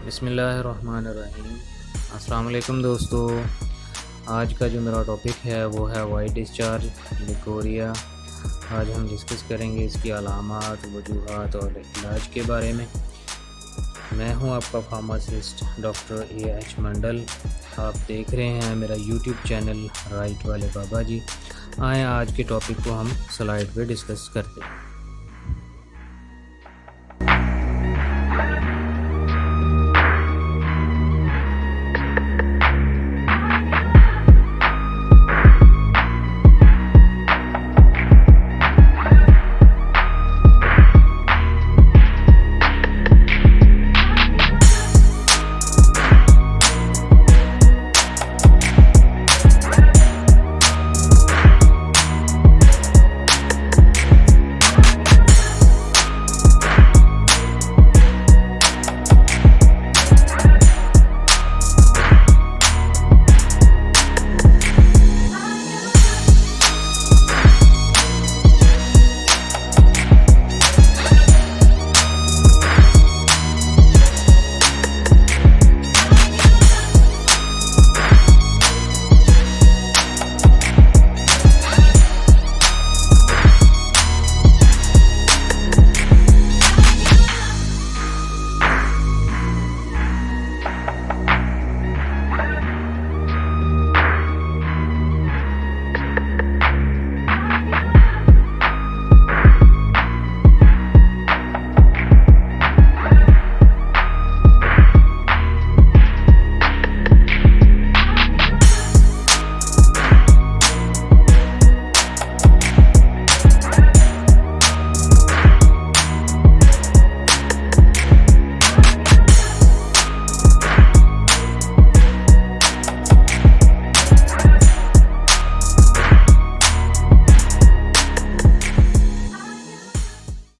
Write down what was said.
बिस्मिल्लाहिर्रहमानिर्रहीम। अस्सलाम वालेकुम दोस्तों। आज का जो मेरा टॉपिक है वो है वाइट डिस्चार्ज लिकोरिया। आज हम डिस्कस करेंगे इसकी अलामात, वजूहात और इलाज के बारे में। मैं हूं आपका फार्मासिस्ट डॉक्टर AHMandal। आप देख रहे हैं मेरा यूट्यूब चैनल राइट वाले बाबा जी। आए आज के टॉपिक को हम स्लाइड पे डिस्कस करते हैं।